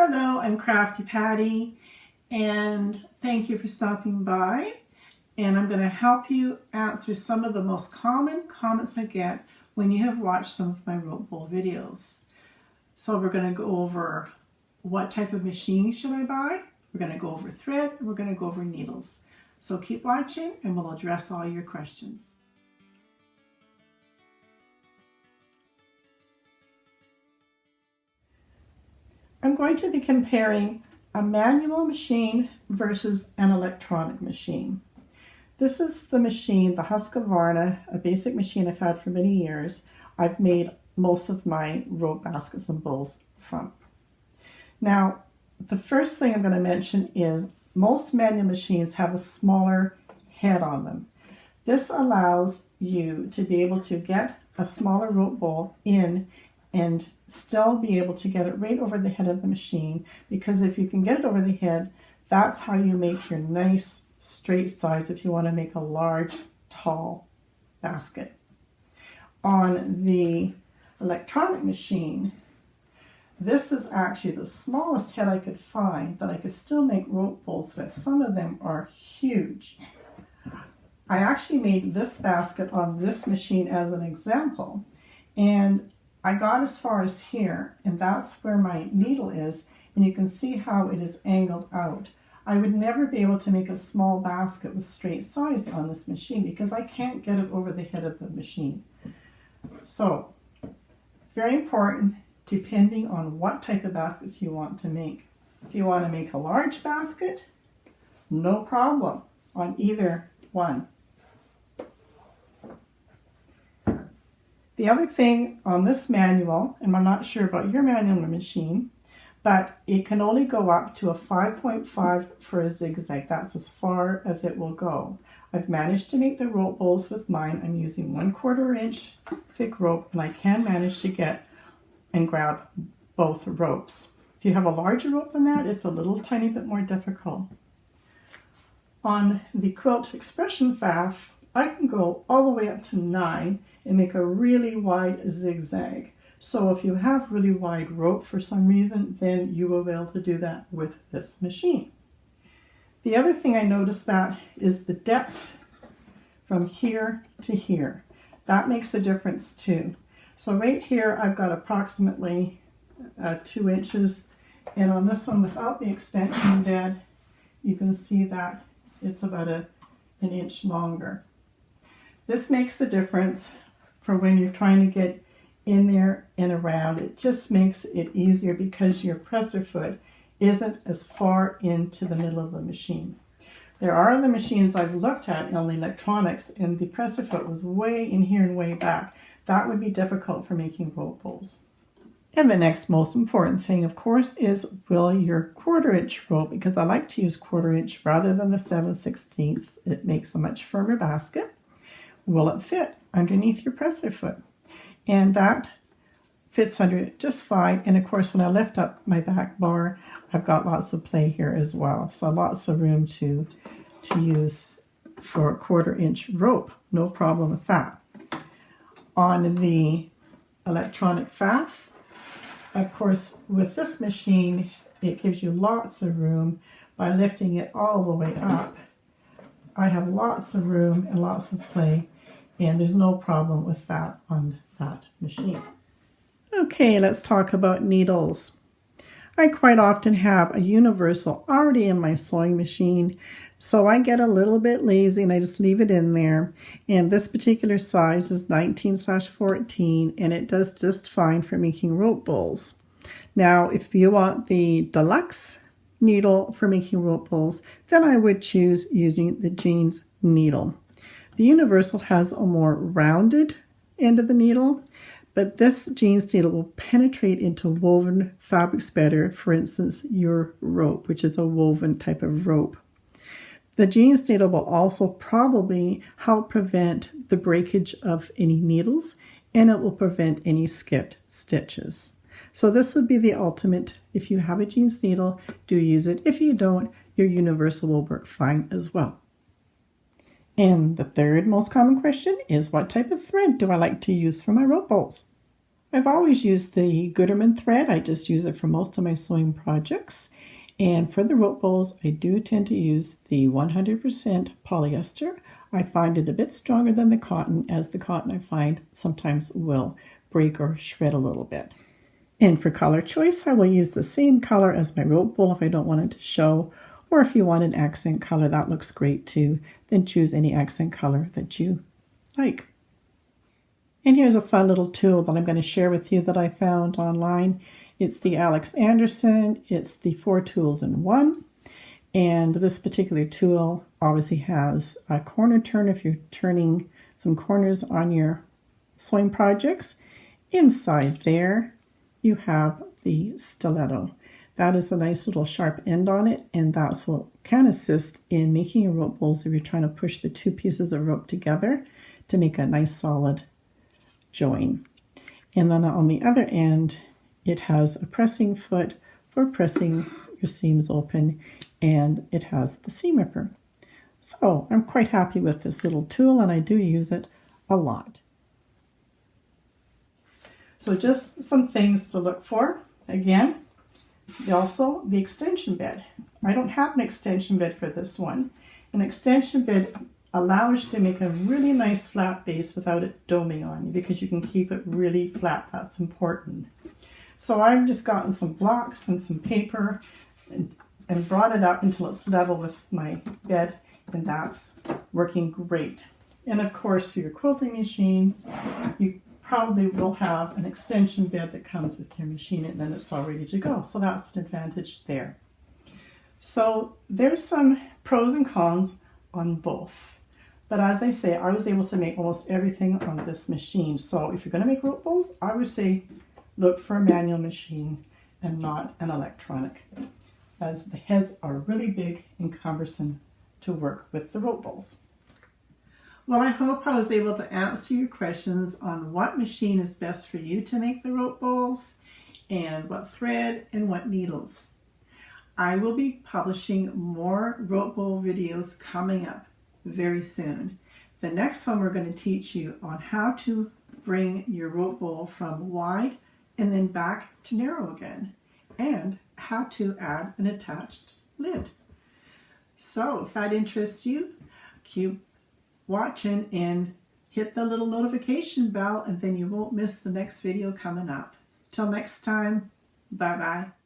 Hello, I'm Crafty Patty, and thank you for stopping by. And I'm going to help you answer some of the most common comments I get when you have watched some of my rope bowl videos. So we're going to go over what type of machine should I buy. We're going to go over thread, and we're going to go over needles. So keep watching and we'll address all your questions. I'm going to be comparing a manual machine versus an electronic machine. This is the machine, the Husqvarna, a basic machine I've had for many years. I've made most of my rope baskets and bowls from. Now, the first thing I'm going to mention is most manual machines have a smaller head on them. This allows you to be able to get a smaller rope bowl in and still be able to get it right over the head of the machine, because if you can get it over the head, that's how you make your nice straight sides if you want to make a large, tall basket. On the electronic machine, this is actually the smallest head I could find that I could still make rope bowls with. Some of them are huge. I actually made this basket on this machine as an example, and I got as far as here, and that's where my needle is, and you can see how it is angled out. I would never be able to make a small basket with straight sides on this machine because I can't get it over the head of the machine. So, very important depending on what type of baskets you want to make. If you want to make a large basket, no problem on either one. The other thing on this manual, and I'm not sure about your manual machine, but it can only go up to a 5.5 for a zigzag. That's as far as it will go. I've managed to make the rope bowls with mine. I'm using 1/4 inch thick rope, and I can manage to get and grab both ropes. If you have a larger rope than that, it's a little tiny bit more difficult. On the Quilt Expression Faff, I can go all the way up to 9 and make a really wide zigzag. So if you have really wide rope for some reason, then you will be able to do that with this machine. The other thing I noticed that is the depth from here to here. That makes a difference too. So right here I've got approximately 2 inches, and on this one without the extension bed, you can see that it's about an inch longer. This makes a difference for when you're trying to get in there and around. It just makes it easier because your presser foot isn't as far into the middle of the machine. There are other machines I've looked at on the electronics and the presser foot was way in here and way back. That would be difficult for making rope bowls. And the next most important thing, of course, is will your 1/4 inch rope, because I like to use 1/4 inch rather than the 7/16. It makes a much firmer basket. Will it fit underneath your presser foot? And that fits under it just fine. And of course, when I lift up my back bar, I've got lots of play here as well. So lots of room to use for a 1/4 inch rope. No problem with that. On the electronic faff, of course, with this machine, it gives you lots of room by lifting it all the way up. I have lots of room and lots of play, and there's no problem with that on that machine. Okay, let's talk about needles. I quite often have a universal already in my sewing machine, so I get a little bit lazy and I just leave it in there. And this particular size is 19/14, and it does just fine for making rope bowls. Now, if you want the deluxe needle for making rope bowls, then I would choose using the jeans needle. The universal has a more rounded end of the needle, but this jeans needle will penetrate into woven fabrics better, for instance, your rope, which is a woven type of rope. The jeans needle will also probably help prevent the breakage of any needles, and it will prevent any skipped stitches. So this would be the ultimate. If you have a jeans needle, do use it. If you don't, your universal will work fine as well. And the third most common question is, what type of thread do I like to use for my rope bowls? I've always used the Gutermann thread. I just use it for most of my sewing projects. And for the rope bowls, I do tend to use the 100% polyester. I find it a bit stronger than the cotton, as the cotton I find sometimes will break or shred a little bit. And for color choice, I will use the same color as my rope bowl if I don't want it to show, or if you want an accent color, that looks great too. Then choose any accent color that you like. And here's a fun little tool that I'm going to share with you that I found online. It's the Alex Anderson. It's the 4 tools in 1. And this particular tool obviously has a corner turn if you're turning some corners on your sewing projects. Inside there, you have the stiletto. That is a nice little sharp end on it, and that's what can assist in making your rope bowls if you're trying to push the 2 pieces of rope together to make a nice solid join. And then on the other end, it has a pressing foot for pressing your seams open, and it has the seam ripper. So I'm quite happy with this little tool, and I do use it a lot. So just some things to look for. Again, also the extension bed. I don't have an extension bed for this one. An extension bed allows you to make a really nice flat base without it doming on you, because you can keep it really flat. That's important. So I've just gotten some blocks and some paper and brought it up until it's level with my bed, and that's working great. And of course, for your quilting machines, you probably will have an extension bed that comes with your machine, and then it's all ready to go. So that's an advantage there. So there's some pros and cons on both. But as I say, I was able to make almost everything on this machine. So if you're going to make rope bowls, I would say look for a manual machine and not an electronic, as the heads are really big and cumbersome to work with the rope bowls. Well, I hope I was able to answer your questions on what machine is best for you to make the rope bowls, and what thread and what needles. I will be publishing more rope bowl videos coming up very soon. The next one, we're going to teach you on how to bring your rope bowl from wide and then back to narrow again, and how to add an attached lid. So if that interests you, keep watching and hit the little notification bell, and then you won't miss the next video coming up. Till next time, bye bye.